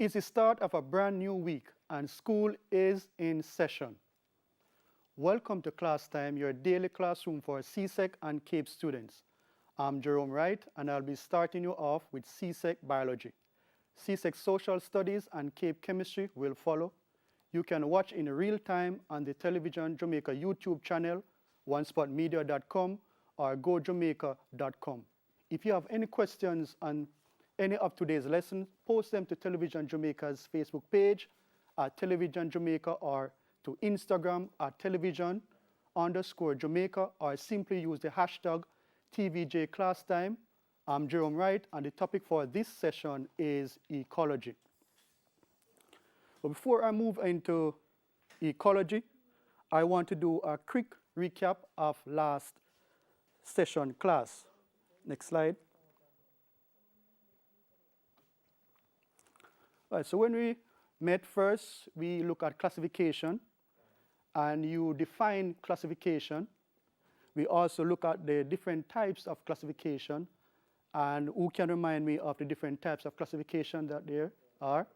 It's the start of a brand new week and school is in session. Welcome to Class Time, your daily classroom for CSEC and CAPE students. I'm Jerome Wright and I'll be starting you off with CSEC Biology. CSEC Social Studies and CAPE Chemistry will follow. You can watch in real time on the Television Jamaica YouTube channel, onespotmedia.com or gojamaica.com. If you have any questions on any of today's lessons, post them to Television Jamaica's Facebook page at Television Jamaica or to Instagram at television_Jamaica or simply use the hashtag TVJClassTime. I'm Jerome Wright and the topic for this session is ecology. But before I move into ecology, I want to do a quick recap of last session class. Next slide. All right, so when we met first, we look at classification, and you define classification. We also look at the different types of classification, and who can remind me of the different types of classification that there are?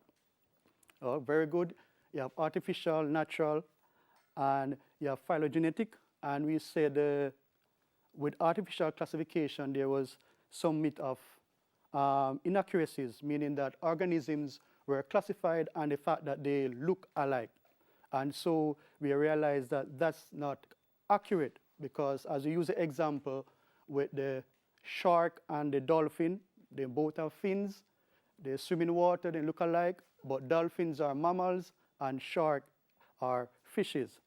Oh, very good. You have artificial, natural, and you have phylogenetic. And we said with artificial classification, there was some myth of inaccuracies, meaning that organisms were classified and the fact that they look alike. And so we realized that that's not accurate because as we use the example with the shark and the dolphin, they both have fins, they swim in water, they look alike, but dolphins are mammals and sharks are fishes.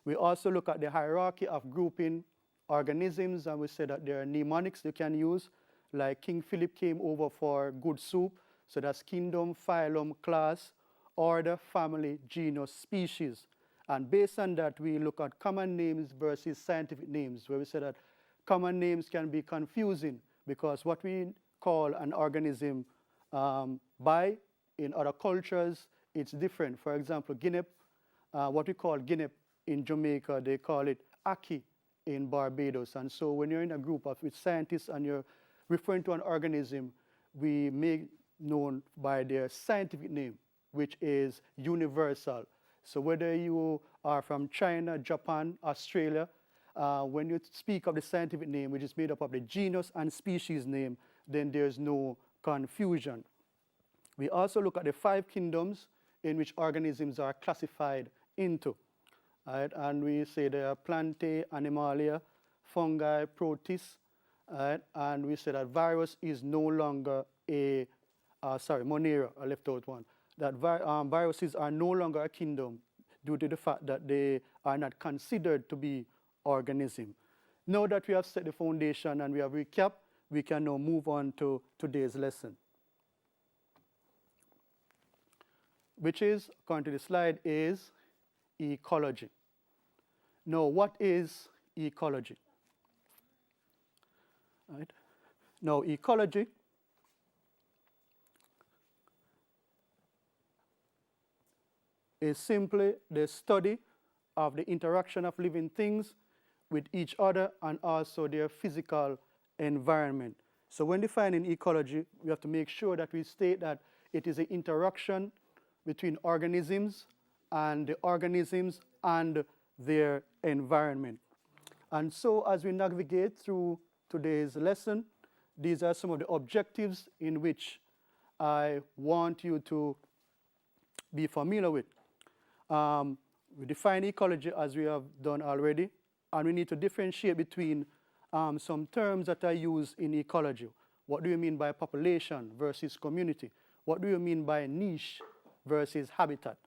We also look at the hierarchy of grouping organisms, and we say that there are mnemonics you can use, like King Philip came over for good soup, so that's kingdom, phylum, class, order, family, genus, species. And based on that, we look at common names versus scientific names, where we say that common names can be confusing because what we call an organism by in other cultures, it's different. For example, guinea, what we call guinea in Jamaica, they call it aki in Barbados. And so when you're in a group with scientists and you're referring to an organism, we make known by their scientific name, which is universal. So whether you are from China, Japan, Australia, when you speak of the scientific name, which is made up of the genus and species name, then there's no confusion. We also look at the 5 kingdoms in which organisms are classified into. Right? And we say there are Plantae, Animalia, fungi, protists, right? And we say that virus is no longer a Monera, I left out one. That viruses are no longer a kingdom due to the fact that they are not considered to be organisms. Now that we have set the foundation and we have recapped, we can now move on to today's lesson, which is, according to the slide, is ecology. Now, what is ecology? Right. Now, ecology is simply the study of the interaction of living things with each other and also their physical environment. So when defining ecology, we have to make sure that we state that it is an interaction between organisms and the organisms and their environment. And so as we navigate through today's lesson, these are some of the objectives in which I want you to be familiar with. We define ecology as we have done already, and we need to differentiate between some terms that are used in ecology. What do you mean by population versus community? What do you mean by niche versus habitat?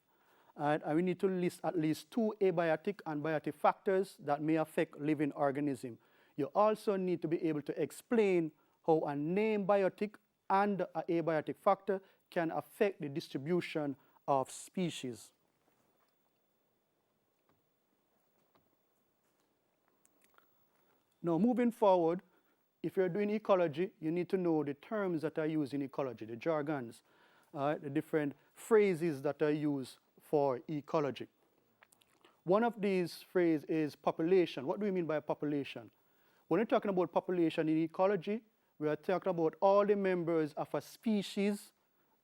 And we need to list at least 2 abiotic and biotic factors that may affect living organisms. You also need to be able to explain how a named biotic and an abiotic factor can affect the distribution of species. Now, moving forward, if you're doing ecology, you need to know the terms that are used in ecology, the jargons, the different phrases that are used for ecology. One of these phrases is population. What do we mean by population? When we're talking about population in ecology, we are talking about all the members of a species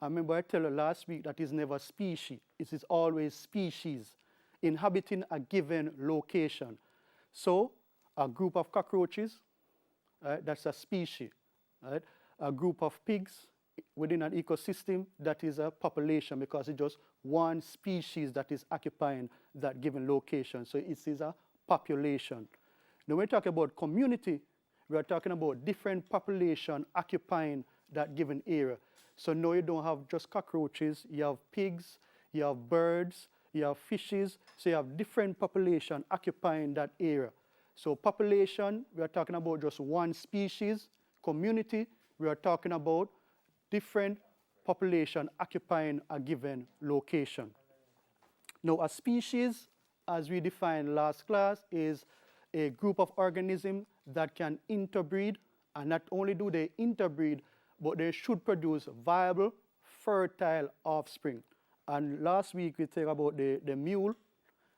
I remember I told you last week that is never species. It is always species inhabiting a given location. So a group of cockroaches, right, that's a species. Right? A group of pigs within an ecosystem, that is a population, because it's just one species that is occupying that given location. So it is a population. Now when we talk about community, we are talking about different population occupying that given area. So now you don't have just cockroaches, you have pigs, you have birds, you have fishes, so you have different population occupying that area. So population, we are talking about just one species. Community, we are talking about different population occupying a given location. Now a species, as we defined last class, is a group of organisms that can interbreed, and not only do they interbreed, but they should produce viable, fertile offspring. And last week we talked about the mule,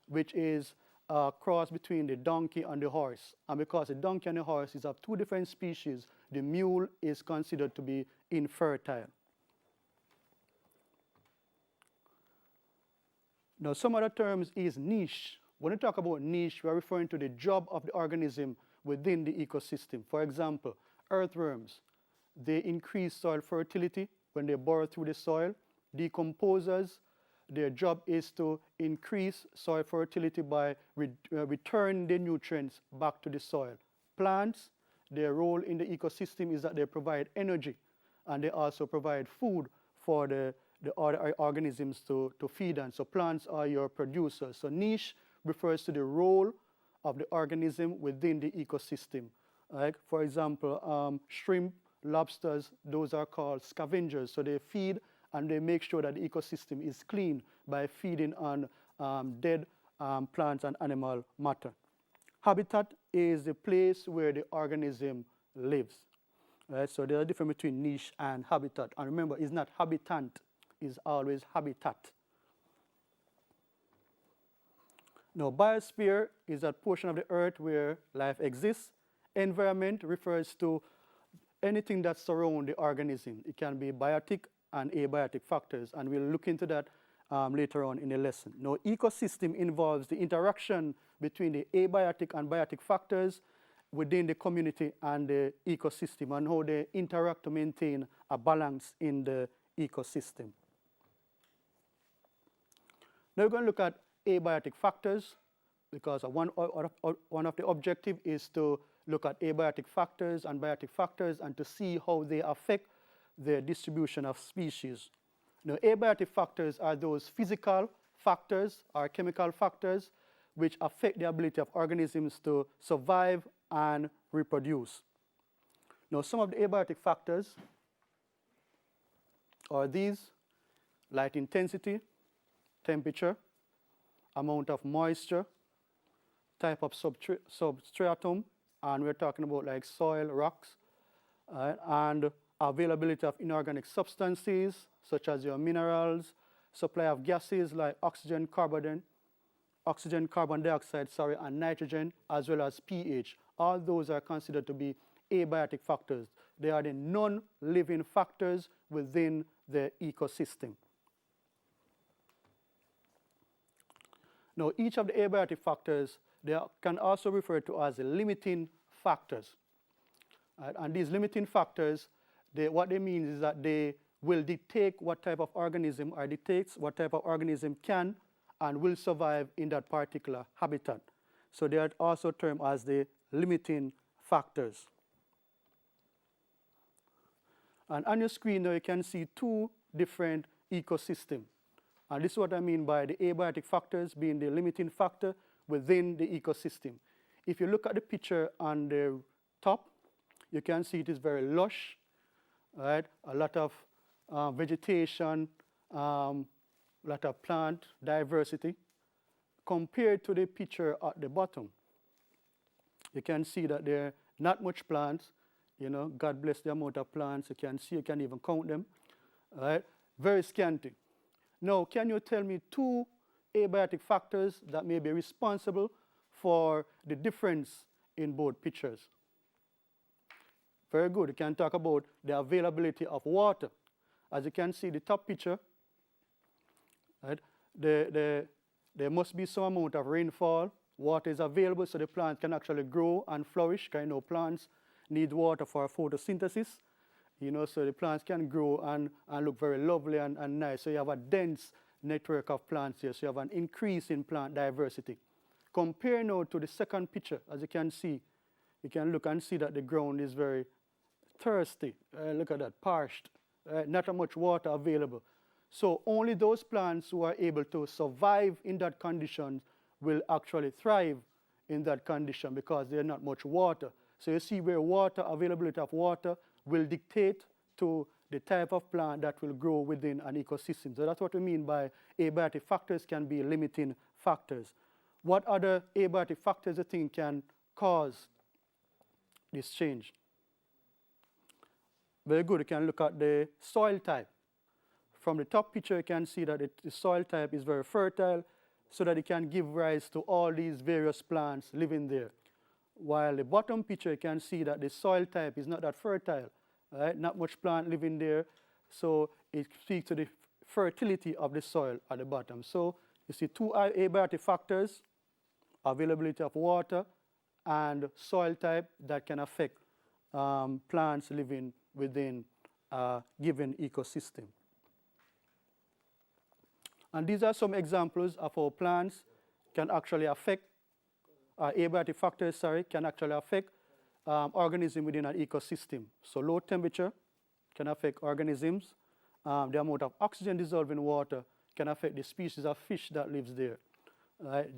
which is a cross between the donkey and the horse. And because the donkey and the horse is of two different species, the mule is considered to be infertile. Now some other terms is niche. When we talk about niche, we are referring to the job of the organism within the ecosystem. For example, earthworms, they increase soil fertility when they burrow through the soil. Decomposers, their job is to increase soil fertility by returning the nutrients back to the soil. Plants, their role in the ecosystem is that they provide energy, and they also provide food for the other organisms to feed on. So plants are your producers. So niche refers to the role of the organism within the ecosystem. Like, for example, shrimp, lobsters, those are called scavengers. So they feed and they make sure that the ecosystem is clean by feeding on dead plants and animal matter. Habitat is the place where the organism lives. Right? So there's a difference between niche and habitat. And remember, it's not habitant, it's always habitat. Now, biosphere is that portion of the earth where life exists. Environment refers to anything that surrounds the organism. It can be biotic and abiotic factors, and we'll look into that later on in the lesson. Now, ecosystem involves the interaction between the abiotic and biotic factors within the community and the ecosystem, and how they interact to maintain a balance in the ecosystem. Now we're going to look at abiotic factors, because one of the objectives is to look at abiotic factors and biotic factors and to see how they affect the distribution of species. Now, abiotic factors are those physical factors or chemical factors which affect the ability of organisms to survive and reproduce. Now, some of the abiotic factors are these: light intensity, temperature, amount of moisture, type of substratum, and we're talking about like soil, rocks, and availability of inorganic substances such as your minerals, supply of gases like oxygen, carbon dioxide, and nitrogen, as well as pH. All those are considered to be abiotic factors. They are the non-living factors within the ecosystem. Now, each of the abiotic factors, they can also refer to as limiting factors. And these limiting factors, what they mean is that they will dictate what type of organism, or dictates what type of organism can and will survive in that particular habitat. So they are also termed as the limiting factors. And on your screen now you can see two different ecosystems. And this is what I mean by the abiotic factors being the limiting factor within the ecosystem. If you look at the picture on the top, you can see it is very lush, right? A lot of vegetation, a lot of plant diversity. Compared to the picture at the bottom, you can see that there are not much plants. You know, God bless the amount of plants. You can see, you can even count them, right? Very scanty. Now, can you tell me two abiotic factors that may be responsible for the difference in both pictures? Very good. You can talk about the availability of water. As you can see, the top picture, right? There must be some amount of rainfall. Water is available so the plant can actually grow and flourish. Because you know, plants need water for photosynthesis. You know, so the plants can grow and look very lovely and nice. So you have a dense network of plants here. So you have an increase in plant diversity. Compare now to the second picture. As you can see, you can look and see that the ground is very thirsty. Look at that, parched. Not much water available. So only those plants who are able to survive in that condition will actually thrive in that condition because there's not much water. So you see where water, availability of water will dictate to the type of plant that will grow within an ecosystem. So that's what we mean by abiotic factors can be limiting factors. What other abiotic factors do you think can cause this change? Very good, you can look at the soil type. From the top picture, you can see that the soil type is very fertile so that it can give rise to all these various plants living there. While the bottom picture, you can see that the soil type is not that fertile, right? Not much plant living there, so it speaks to the fertility of the soil at the bottom. So you see two abiotic factors, availability of water and soil type that can affect plants living within a given ecosystem. And these are some examples of how plants can actually affect, abiotic factors, can actually affect organisms within an ecosystem. So low temperature can affect organisms. The amount of oxygen dissolved in water can affect the species of fish that lives there.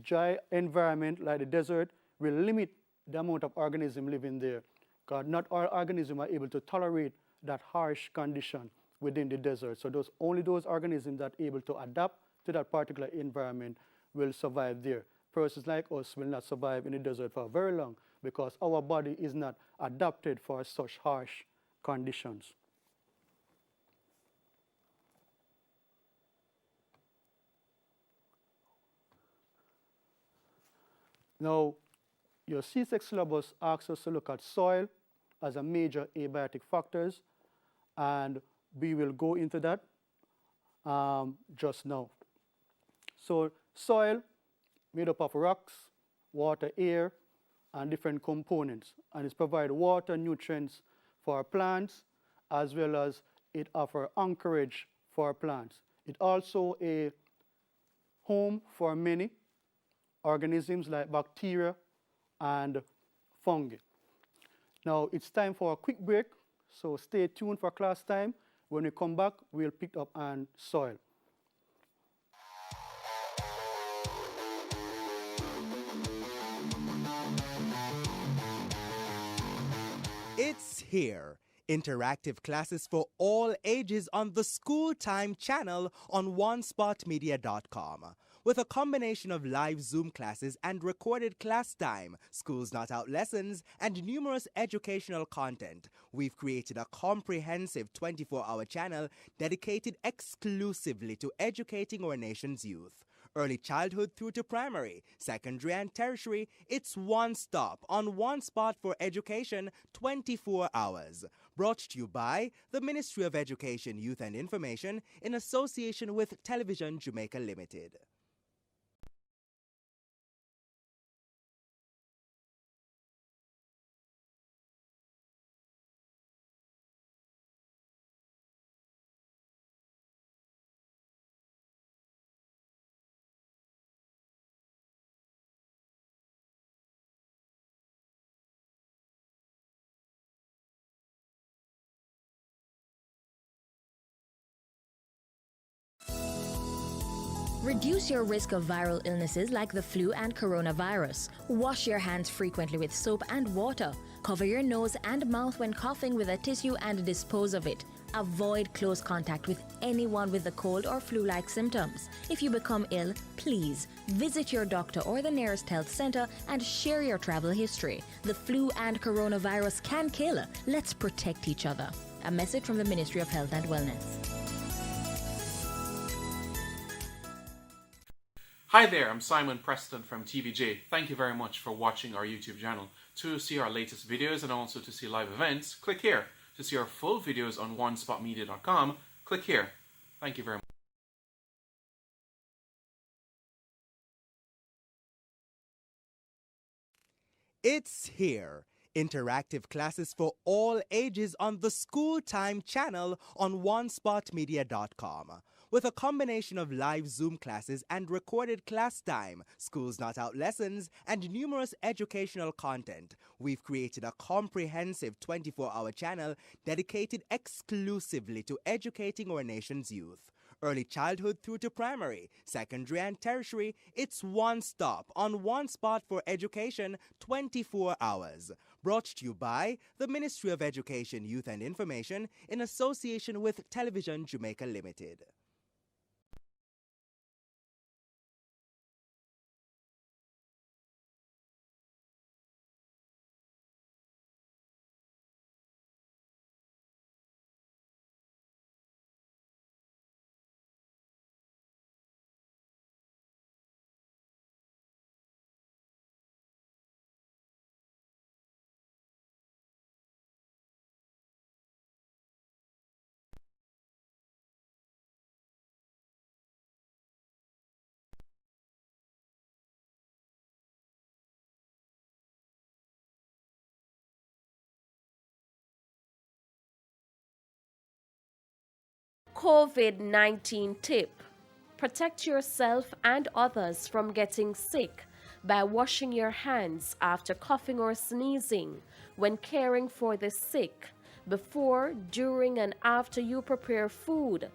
Dry environment like the desert will limit the amount of organisms living there because not all organisms are able to tolerate that harsh condition within the desert. So only those organisms that are able to adapt to that particular environment will survive there. Persons like us will not survive in the desert for very long because our body is not adapted for such harsh conditions. Now, your CSEC syllabus asks us to look at soil as a major abiotic factors, and we will go into that just now. So soil made up of rocks, water, air, and different components, and it provides water, nutrients for plants, as well as it offers anchorage for plants. It also a home for many organisms like bacteria and fungi. Now it's time for a quick break, so stay tuned for class time. When we come back, we'll pick up on soil. It's here. Interactive classes for all ages on the School Time channel on onespotmedia.com. With a combination of live Zoom classes and recorded class time, Schools Not Out lessons, and numerous educational content, we've created a comprehensive 24-hour channel dedicated exclusively to educating our nation's youth. Early childhood through to primary, secondary and tertiary, it's one stop on one spot for education 24 hours. Brought to you by the Ministry of Education, Youth and Information in association with Television Jamaica Limited. Reduce your risk of viral illnesses like the flu and coronavirus. Wash your hands frequently with soap and water. Cover your nose and mouth when coughing with a tissue and dispose of it. Avoid close contact with anyone with a cold or flu-like symptoms. If you become ill, please visit your doctor or the nearest health center and share your travel history. The flu and coronavirus can kill. Let's protect each other. A message from the Ministry of Health and Wellness. Hi there, I'm Simon Preston from TVJ. Thank you very much for watching our YouTube channel. To see our latest videos and also to see live events, click here. To see our full videos on onespotmedia.com, click here. Thank you very much. It's here. Interactive classes for all ages on the School Time channel on onespotmedia.com. With a combination of live Zoom classes and recorded class time, Schools Not Out lessons, and numerous educational content, we've created a comprehensive 24-hour channel dedicated exclusively to educating our nation's youth. Early childhood through to primary, secondary and tertiary, it's one stop on one spot for education 24 hours. Brought to you by the Ministry of Education, Youth and Information in association with Television Jamaica Limited. COVID-19 tip. Protect yourself and others from getting sick by washing your hands after coughing or sneezing, when caring for the sick, before, during, and after you prepare food,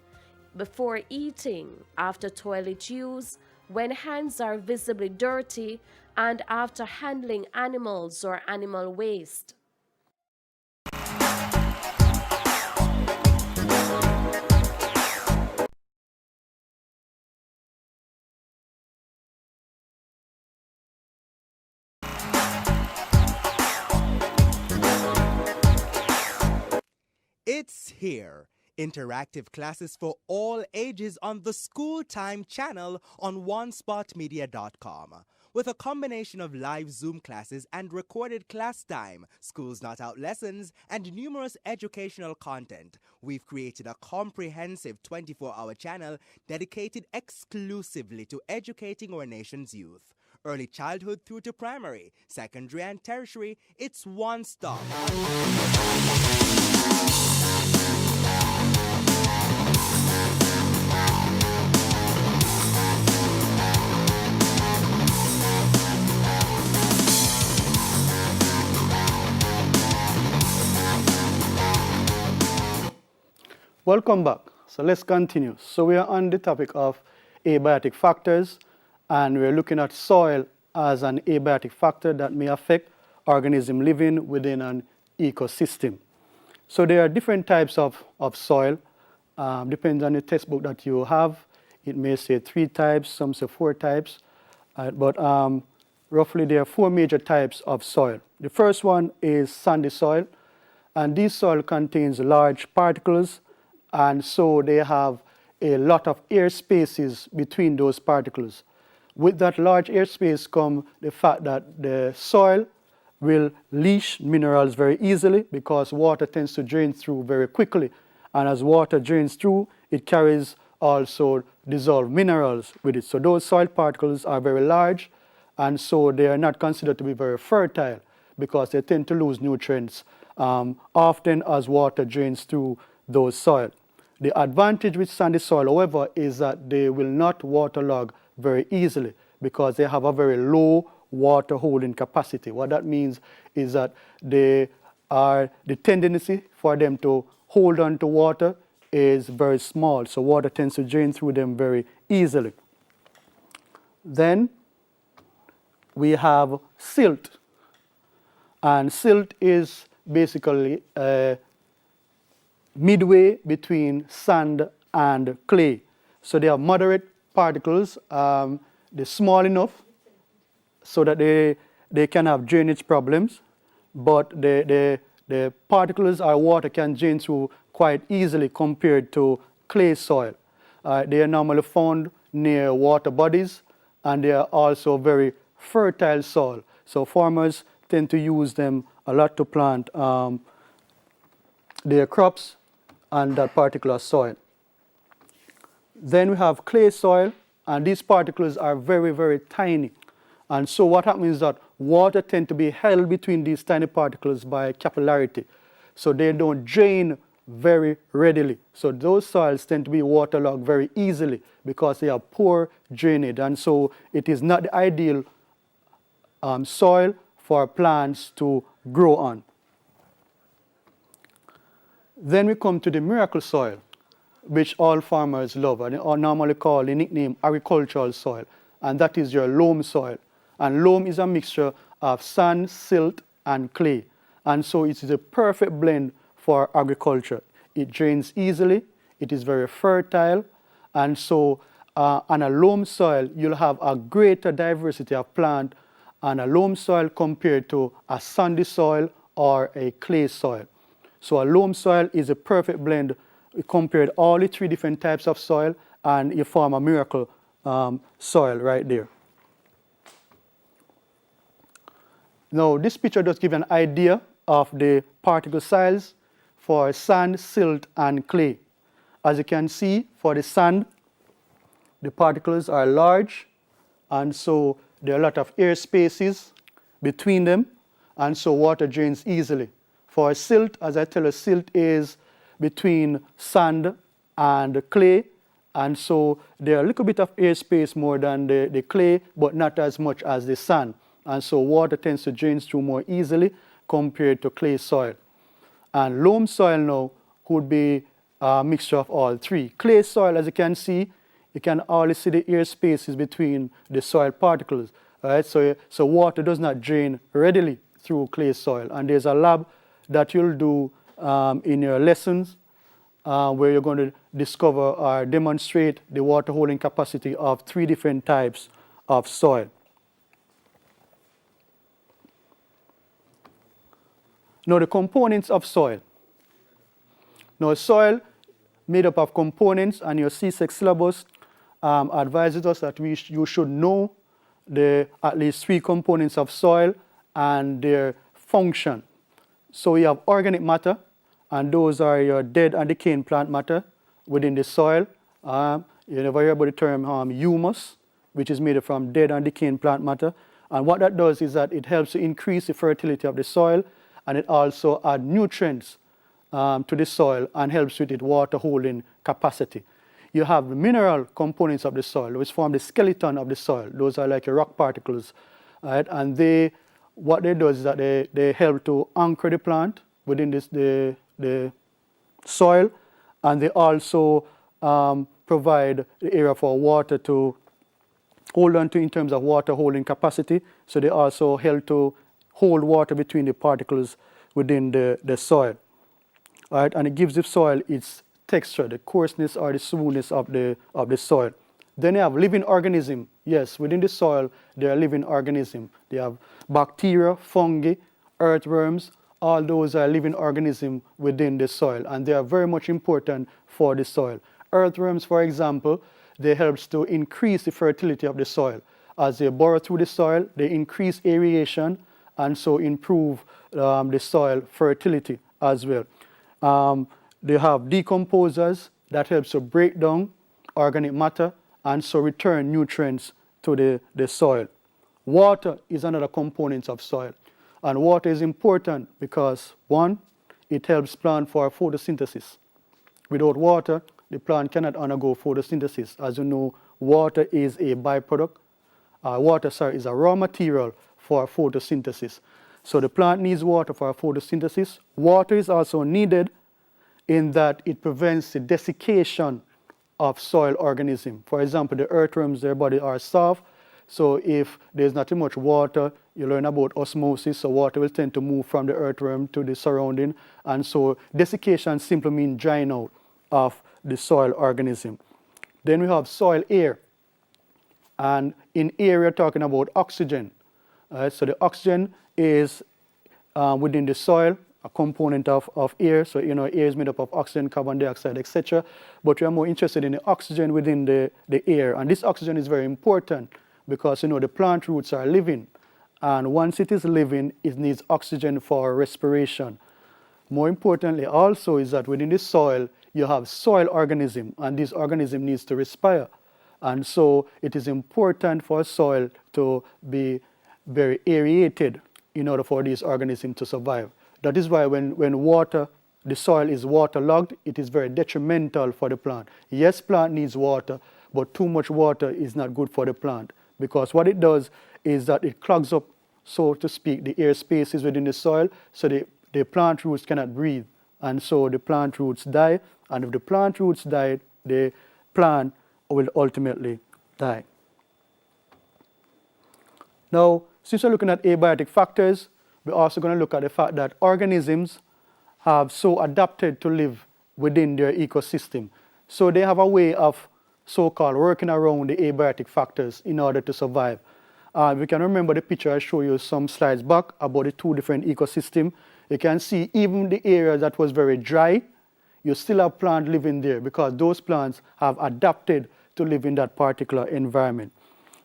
before eating, after toilet use, when hands are visibly dirty, and after handling animals or animal waste. It's here. Interactive classes for all ages on the School Time channel on onespotmedia.com. With a combination of live Zoom classes and recorded class time, Schools Not Out lessons, and numerous educational content, we've created a comprehensive 24-hour channel dedicated exclusively to educating our nation's youth. Early childhood through to primary, secondary and tertiary, it's one stop. Welcome back. So let's continue. So we are on the topic of abiotic factors, and we're looking at soil as an abiotic factor that may affect organisms living within an ecosystem. So there are different types of soil. Depends on the textbook that you have. It may say 3 types, some say 4 types. But roughly there are 4 major types of soil. The first one is sandy soil. And this soil contains large particles, and so they have a lot of air spaces between those particles. With that large airspace comes the fact that the soil will leach minerals very easily because water tends to drain through very quickly. And as water drains through, it carries also dissolved minerals with it. So those soil particles are very large, and so they are not considered to be very fertile because they tend to lose nutrients often as water drains through those soil. The advantage with sandy soil, however, is that they will not waterlog very easily because they have a very low water holding capacity. What that means is that the tendency for them to hold on to water is very small, so water tends to drain through them very easily. Then we have silt, and silt is basically midway between sand and clay. So they are moderate particles. They're small enough so that they can have drainage problems, but the particles or water can drain through quite easily compared to clay soil. They are normally found near water bodies, and they are also very fertile soil. So farmers tend to use them a lot to plant their crops on that particular soil. Then we have clay soil, and these particles are very, very tiny. And so what happens is that water tends to be held between these tiny particles by capillarity. So they don't drain very readily. So those soils tend to be waterlogged very easily because they have poor drainage. And so it is not the ideal soil for plants to grow on. Then we come to the miracle soil, which all farmers love, and are normally called the nickname agricultural soil, and that is your loam soil. And loam is a mixture of sand, silt, and clay. And so it is a perfect blend for agriculture. It drains easily, it is very fertile, and so on a loam soil, you'll have a greater diversity of plant on a loam soil compared to a sandy soil or a clay soil. So a loam soil is a perfect blend. We compared all the three different types of soil, and you form a miracle soil right there. Now, this picture does give an idea of the particle size for sand, silt, and clay. As you can see, for the sand, the particles are large, and so there are a lot of air spaces between them, and so water drains easily. For silt, as I tell you, silt is between sand and clay, and so there are a little bit of airspace more than the clay, but not as much as the sand. And so water tends to drain through more easily compared to clay soil. And loam soil now could be a mixture of all three. Clay soil, as you can see, you can always see the air spaces between the soil particles. Right? So water does not drain readily through clay soil. And there's a lab that you'll do in your lessons where you're going to discover or demonstrate the water holding capacity of three different types of soil. Now, the components of soil. Now, soil made up of components, and your CSEC syllabus advises us that you should know at least three components of soil and their function. So we have organic matter, and those are your dead and decaying plant matter within the soil. You never hear about the term humus, which is made from dead and decaying plant matter. And what that does is that it helps to increase the fertility of the soil, and it also adds nutrients to the soil and helps with its water holding capacity. You have the mineral components of the soil, which form the skeleton of the soil. Those are like your rock particles. Right? And what they do is that they help to anchor the plant within the soil, and they also provide the area for water to hold on to in terms of water holding capacity. So they also help to hold water between the particles within the soil. All right? And it gives the soil its texture, the coarseness or the smoothness of the soil. Then you have living organism. Yes, within the soil, there are living organisms. They have bacteria, fungi, earthworms. All those are living organisms within the soil, and they are very much important for the soil. Earthworms, for example, they help to increase the fertility of the soil. As they burrow through the soil, they increase aeration and so improve the soil fertility as well. They have decomposers that helps to break down organic matter and so return nutrients to the soil. Water is another component of soil. And water is important because, one, it helps plant for photosynthesis. Without water, the plant cannot undergo photosynthesis. As you know, water is a byproduct. Water is a raw material for photosynthesis. So the plant needs water for photosynthesis. Water is also needed in that it prevents the desiccation of soil organisms. For example, the earthworms, their body are soft. So if there's not too much water, you learn about osmosis, so water will tend to move from the earthworm to the surrounding. And so desiccation simply means drying out of the soil organism. Then we have soil air. And in air, we're talking about oxygen. So the oxygen is within the soil, a component of air. So, air is made up of oxygen, carbon dioxide, etc. But we are more interested in the oxygen within the air. And this oxygen is very important because, the plant roots are living. And once it is living, it needs oxygen for respiration. More importantly also is that within the soil, you have soil organism, and this organism needs to respire. And so it is important for soil to be very aerated in order for these organisms to survive. That is why when the soil is waterlogged, it is very detrimental for the plant. Yes, plant needs water, but too much water is not good for the plant, because what it does is that it clogs up, so to speak, the air spaces within the soil, so the plant roots cannot breathe. And so the plant roots die, and if the plant roots die, the plant will ultimately die. Now, since we're looking at abiotic factors, we're also going to look at the fact that organisms have so adapted to live within their ecosystem. So they have a way of so-called working around the abiotic factors in order to survive. We can remember the picture I showed you some slides back about the two different ecosystems. You can see even the area that was very dry, you still have plants living there because those plants have adapted to live in that particular environment.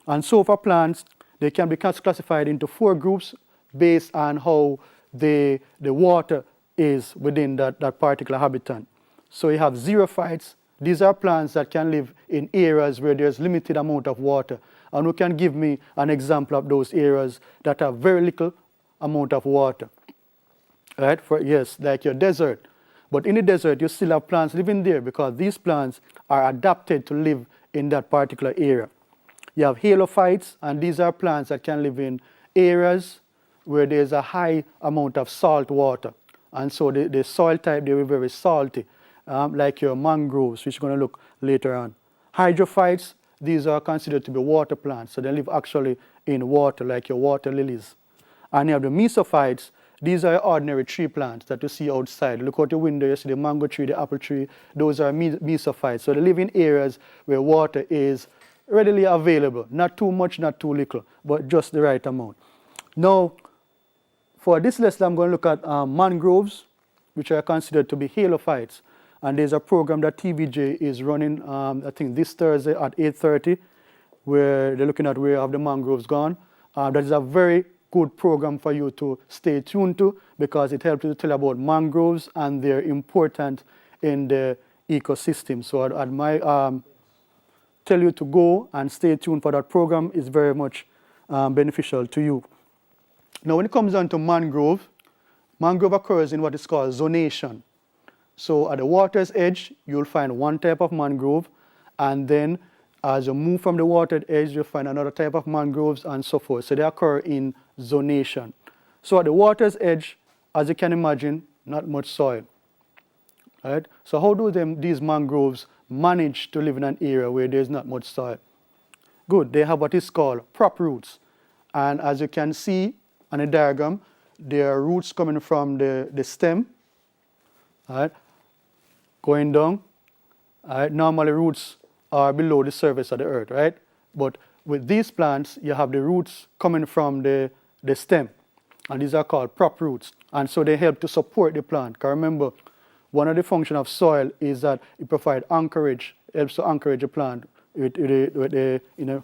And so for plants, they can be classified into 4 groups based on how the water is within that particular habitat. So you have xerophytes. These are plants that can live in areas where there's limited amount of water. And who can give me an example of those areas that have very little amount of water? Right? Yes, like your desert. But in the desert, you still have plants living there because these plants are adapted to live in that particular area. You have halophytes, and these are plants that can live in areas where there's a high amount of salt water. And so the soil type, they were very salty, like your mangroves, which we're going to look later on. Hydrophytes, these are considered to be water plants, so they live actually in water, like your water lilies. And you have the mesophytes. These are ordinary tree plants that you see outside. Look out the window, you see the mango tree, the apple tree. Those are mesophytes. So they live in areas where water is readily available. Not too much, not too little, but just the right amount. Now, for this lesson, I'm going to look at mangroves, which are considered to be halophytes. And there's a program that TVJ is running, I think this Thursday at 8:30, where they're looking at where have the mangroves gone. That is a very good program for you to stay tuned to because it helps you to tell about mangroves and they're important in the ecosystem. So I might tell you to go and stay tuned for that program. It's very much beneficial to you. Now, when it comes down to mangrove occurs in what is called zonation. So at the water's edge, you'll find one type of mangrove, and then as you move from the watered edge, you'll find another type of mangroves and so forth. So they occur in zonation. So at the water's edge, as you can imagine, not much soil. Right? So how do these mangroves manage to live in an area where there's not much soil? Good, they have what is called prop roots. And as you can see on the diagram, there are roots coming from the stem, right, going down. Right? Normally roots are below the surface of the earth, right? But with these plants, you have the roots coming from the stem. And these are called prop roots. And so they help to support the plant. Because remember, one of the functions of soil is that it provides anchorage, helps to anchorage the plant,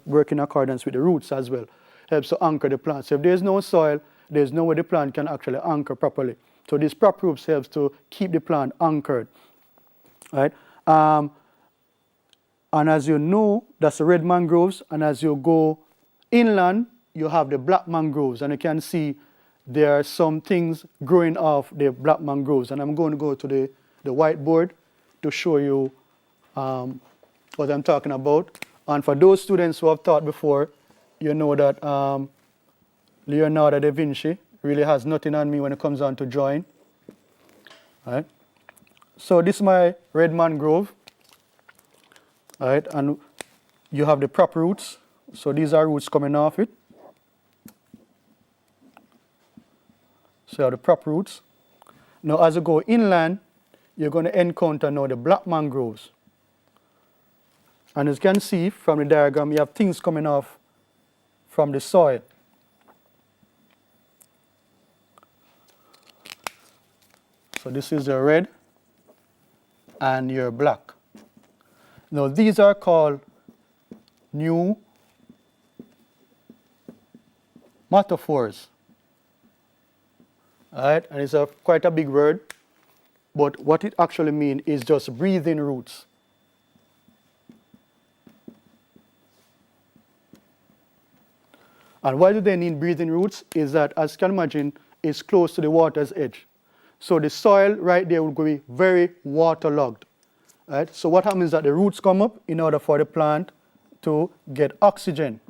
work in accordance with the roots as well. Helps to anchor the plant. So if there's no soil, there's no way the plant can actually anchor properly. So these prop roots helps to keep the plant anchored. Right? And as you know, that's the red mangroves. And as you go inland, you have the black mangroves. And you can see there are some things growing off the black mangroves. And I'm going to go to the whiteboard to show you what I'm talking about. And for those students who have taught before, you know that Leonardo da Vinci really has nothing on me when it comes on to drawing. Right? So this is my red mangrove. Right? And you have the prop roots. So these are roots coming off it. So you have the prop roots. Now as you go inland, you're going to encounter now the black mangroves. And as you can see from the diagram, you have things coming off from the soil. So this is your red and your black. Now these are called new metaphors. All right, and it's quite a big word. but what it actually means is just breathing roots. And why do they need breathing roots? Is that, as you can imagine, it's close to the water's edge. So the soil right there will be very waterlogged. Right? So what happens is that the roots come up in order for the plant to get oxygen,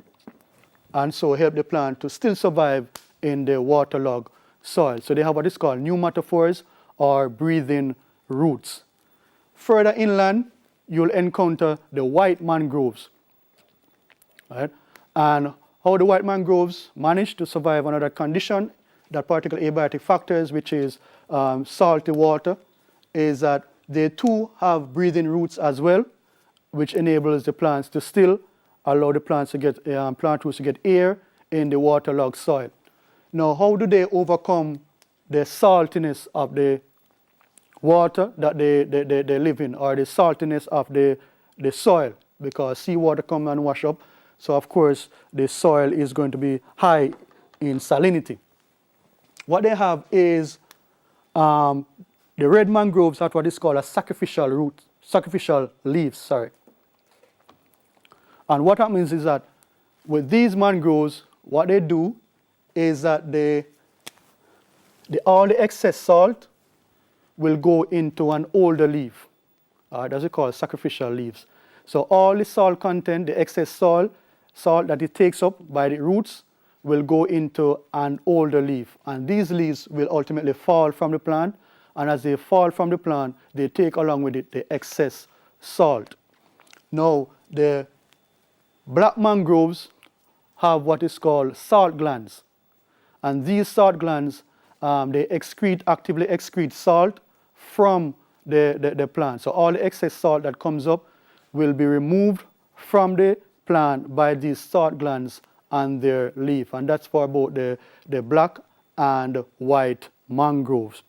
and so help the plant to still survive in the waterlogged soil. So they have what is called pneumatophores, or breathing roots. Further inland, you'll encounter the white mangroves. Right? And how the white mangroves manage to survive under that condition, that particular abiotic factors, which is salty water, is that they too have breathing roots as well, which enables the plants to still allow the plants to get plant roots to get air in the waterlogged soil. Now, how do they overcome the saltiness of the water that they live in, or the saltiness of the soil? Because seawater comes and wash up, so of course the soil is going to be high in salinity. What they have is the red mangroves have what is called a sacrificial leaves, sorry. And what happens is that with these mangroves, what they do is that all the excess salt will go into an older leaf. That's what we call sacrificial leaves. So all the salt content, the excess salt that it takes up by the roots, will go into an older leaf. And these leaves will ultimately fall from the plant. And as they fall from the plant, they take along with it the excess salt. Now, the black mangroves have what is called salt glands. And these salt glands, they actively excrete salt from the plant. So all the excess salt that comes up will be removed from the plant by these salt glands and their leaf. And that's for both the black and white mangroves.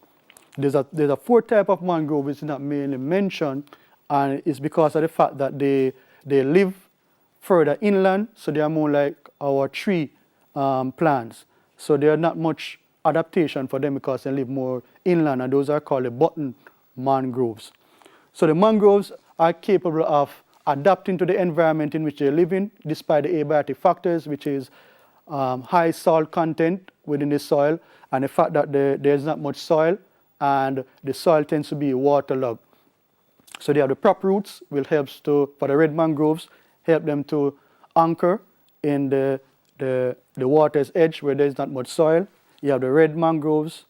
There's a fourth type of mangrove which is not mainly mentioned, and it's because of the fact that they live further inland, so they are more like our tree plants. So there are not much adaptation for them because they live more inland, and those are called the button mangroves. So the mangroves are capable of adapting to the environment in which they live in, despite the abiotic factors, which is high salt content within the soil, and the fact that there's not much soil, and the soil tends to be waterlogged. So they have the prop roots, which helps for the red mangroves, help them to anchor in the water's edge where there's not much soil. You have the red mangroves,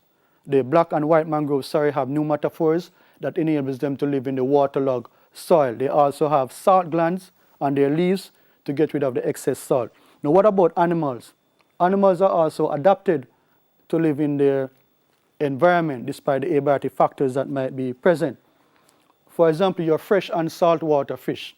the black and white mangroves, have pneumatophores that enables them to live in the waterlogged soil. They also have salt glands on their leaves to get rid of the excess salt. Now, what about animals? Animals are also adapted to live in their environment despite the abiotic factors that might be present. For example, your fresh and saltwater fish.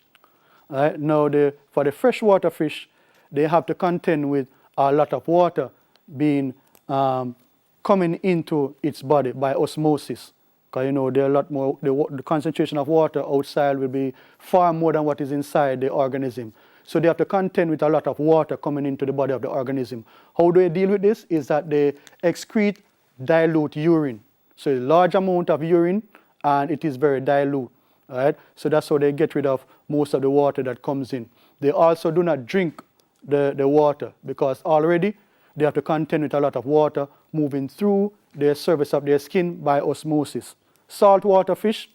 Right? Now, for the freshwater fish, they have to contend with a lot of water being coming into its body by osmosis. Because there are a lot more, the concentration of water outside will be far more than what is inside the organism. So they have to contend with a lot of water coming into the body of the organism. How do they deal with this? Is that they excrete dilute urine. So a large amount of urine, and it is very dilute. Right? So that's how they get rid of most of the water that comes in. They also do not drink the water because already they have to contend with a lot of water moving through the surface of their skin by osmosis. Saltwater fish,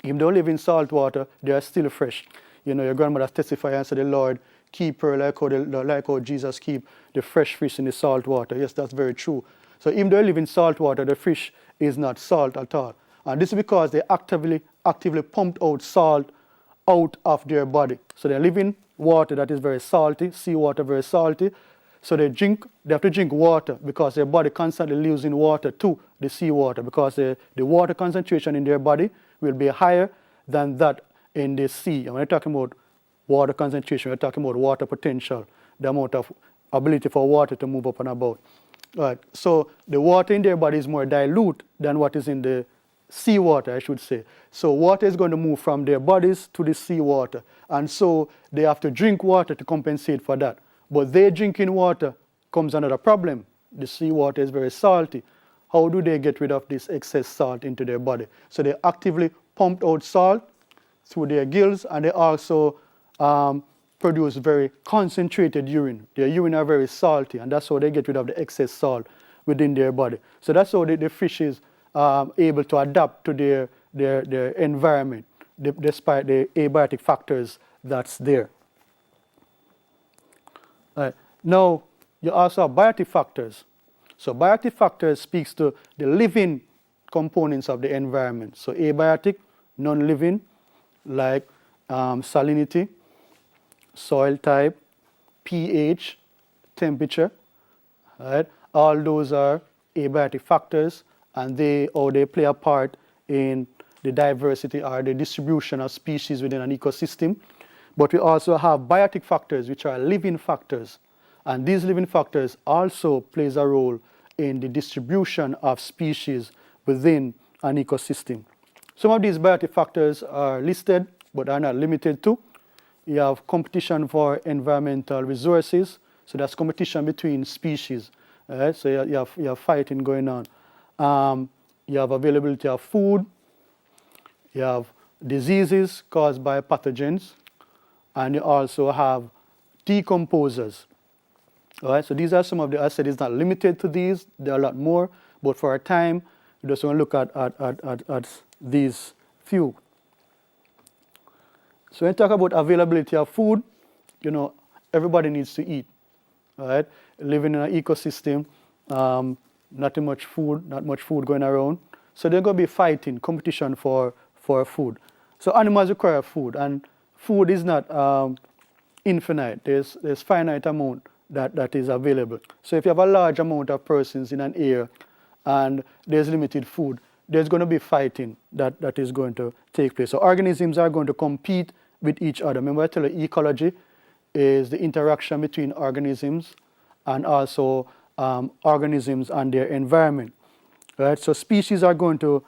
if they live in salt water, they are still fresh. Your grandmother testified and said, the Lord keep her like how Jesus keep the fresh fish in the salt water. Yes, that's very true. So if they live in salt water, the fish is not salt at all. And this is because they actively pumped out salt out of their body. So they live in water that is very salty, seawater very salty. So they have to drink water because their body constantly losing water to the seawater because the water concentration in their body will be higher than that in the sea. And when we're talking about water concentration, we're talking about water potential, the amount of ability for water to move up and about. Right. So the water in their body is more dilute than what is in the seawater, I should say. So water is going to move from their bodies to the seawater. And so they have to drink water to compensate for that. But they drinking water comes another problem. The seawater is very salty. how do they get rid of this excess salt into their body? So they actively pump out salt through their gills, and they also produce very concentrated urine. Their urine are very salty, and that's how they get rid of the excess salt within their body. So that's how the fish is able to adapt to their environment, despite the abiotic factors that's there. Now, you also have biotic factors. So biotic factors speaks to the living components of the environment. So abiotic, non-living, like salinity, soil type, pH, temperature, right? All those are abiotic factors, and they play a part in the diversity or the distribution of species within an ecosystem. But we also have biotic factors, which are living factors. And these living factors also plays a role in the distribution of species within an ecosystem. Some of these biotic factors are listed, but are not limited to. You have competition for environmental resources, so that's competition between species. Right? So you have fighting going on. You have availability of food. You have diseases caused by pathogens, and you also have decomposers. All right, so these are some of the, I said it's not limited to these, there are a lot more, but for our time, we just want to look at these few. So when we talk about availability of food, you know, everybody needs to eat, all right? Living in an ecosystem, not much food going around. So they're going to be fighting, competition for food. So animals require food, and food is not infinite. There's finite amount that is available. So if you have a large amount of persons in an area and there's limited food, there's going to be fighting that is going to take place. So organisms are going to compete with each other. Remember I tell you ecology is the interaction between organisms and also organisms and their environment. Right? So species are going to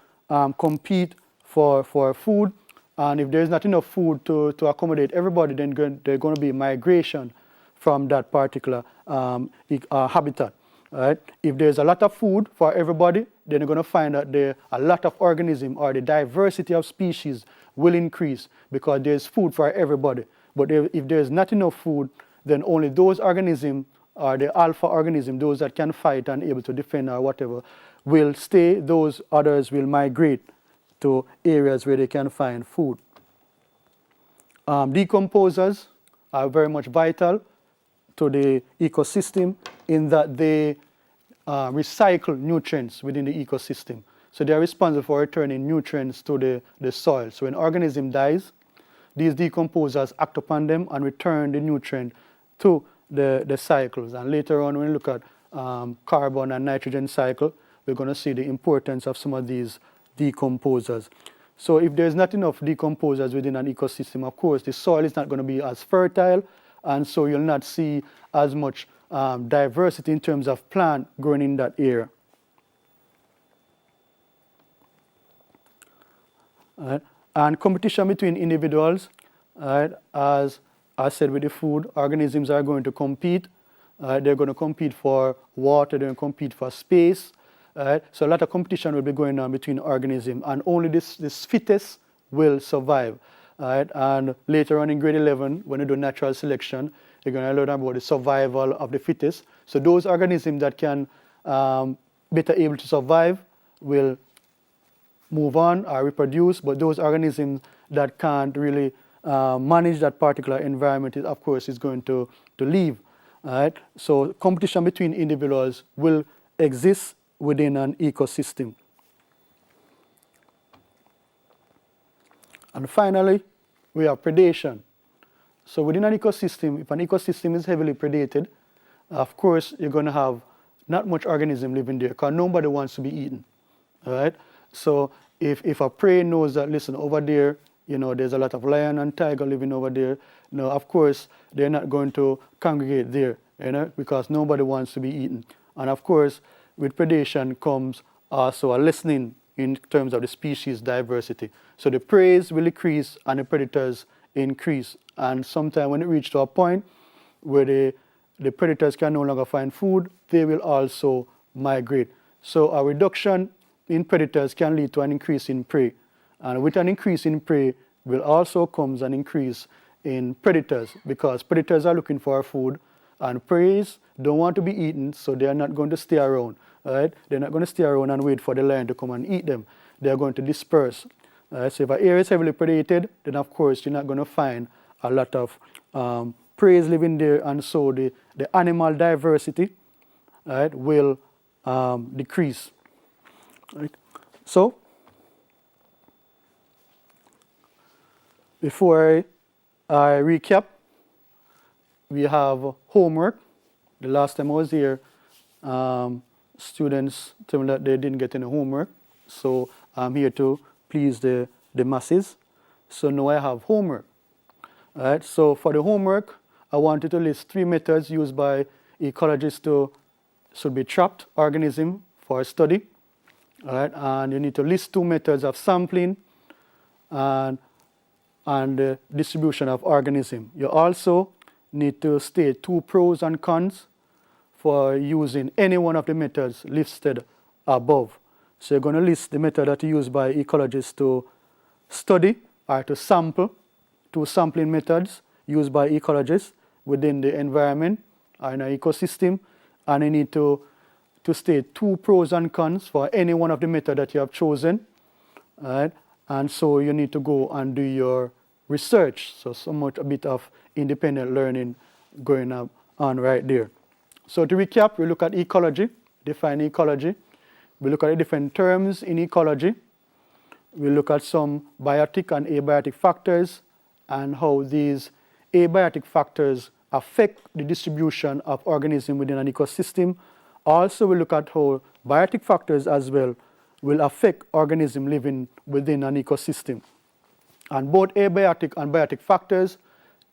compete for food, and if there's not enough food to accommodate everybody, then there's going to be migration from that particular habitat. Right? If there's a lot of food for everybody, then you're going to find that a lot of organisms or the diversity of species will increase because there's food for everybody. But if there's not enough food, then only those organisms or the alpha organisms, those that can fight and able to defend or whatever, will stay. Those others will migrate to areas where they can find food. Decomposers are very much vital to the ecosystem in that they recycle nutrients within the ecosystem. So they are responsible for returning nutrients to the soil. So when an organism dies, these decomposers act upon them and return the nutrient to the cycles. And later on, when we look at carbon and nitrogen cycle, we're going to see the importance of some of these decomposers. So if there's not enough decomposers within an ecosystem, of course, the soil is not going to be as fertile, and so you'll not see as much diversity in terms of plant growing in that area. And competition between individuals, as I said with the food, organisms are going to compete. They're going to compete for water, they're going to compete for space. So a lot of competition will be going on between organisms, and only this fittest will survive. And later on in grade 11, when you do natural selection, you're going to learn about the survival of the fittest. So those organisms that can better able to survive will move on or reproduce, but those organisms that can't really manage that particular environment, of course, is going to leave. So competition between individuals will exist within an ecosystem. And finally, we have predation. So within an ecosystem, if an ecosystem is heavily predated, of course, you're going to have not much organism living there because nobody wants to be eaten. All right? So if a prey knows that, listen, over there, you know, there's a lot of lion and tiger living over there, you know, of course, they're not going to congregate there, you know, because nobody wants to be eaten. And of course, with predation comes also a lessening in terms of the species diversity. So the prey will decrease and the predators increase. And sometime when it reaches to a point where the predators can no longer find food, they will also migrate. So a reduction in predators can lead to an increase in prey. And with an increase in prey will also comes an increase in predators, because predators are looking for food and preys don't want to be eaten, so they are not going to stay around. Right? They're not going to stay around and wait for the lion to come and eat them. They are going to disperse. So if an area is heavily predated, then of course you're not going to find a lot of prey living there, and so the animal diversity, right, will decrease. Right? So before I recap, we have homework. The last time I was here, students told me that they didn't get any homework, so I'm here to please the masses. So now I have homework. All right, so for the homework, I want you to list 3 methods used by ecologists to should be trapped organism for study. All right, and you need to list 2 methods of sampling and the distribution of organism. You also need to state 2 pros and cons for using any one of the methods listed above. So you're going to list the method that are used by ecologists to study or to sample, 2 sampling methods used by ecologists within the environment or in an ecosystem, and you need to state 2 pros and cons for any one of the methods that you have chosen. Right? And so you need to go and do your research. So somewhat a bit of independent learning going on right there. So to recap, we look at ecology, define ecology. We look at the different terms in ecology. We look at some biotic and abiotic factors and how these abiotic factors affect the distribution of organisms within an ecosystem. Also, we look at how biotic factors as well will affect organisms living within an ecosystem. And both abiotic and biotic factors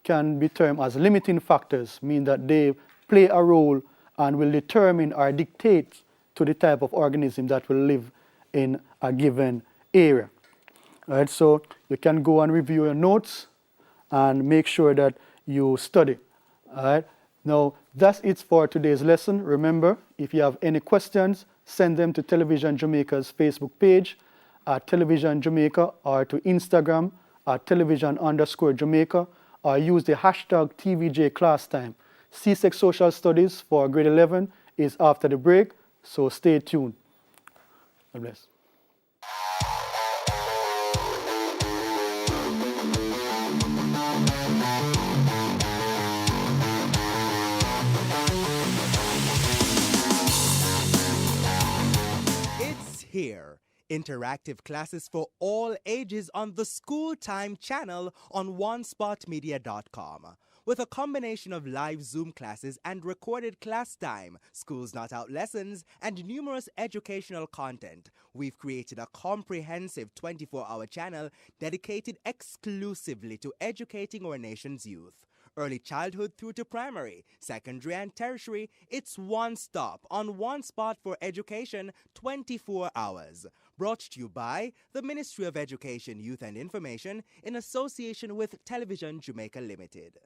can be termed as limiting factors, meaning that they play a role and will determine or dictate to the type of organism that will live in a given area. All right, so you can go and review your notes and make sure that you study. All right. Now, that's it for today's lesson. Remember, if you have any questions, send them to Television Jamaica's Facebook page at Television Jamaica, or to Instagram at Television_Jamaica, or use the hashtag TVJ class time. CSEC Social Studies for grade 11 is after the break, so stay tuned. God bless. It's here. Interactive classes for all ages on the School Time channel on onespotmedia.com. With a combination of live Zoom classes and recorded class time, Schools Not Out lessons, and numerous educational content, we've created a comprehensive 24-hour channel dedicated exclusively to educating our nation's youth. Early childhood through to primary, secondary and tertiary, it's one stop on one spot for education 24 hours. Brought to you by the Ministry of Education, Youth and Information in association with Television Jamaica Limited.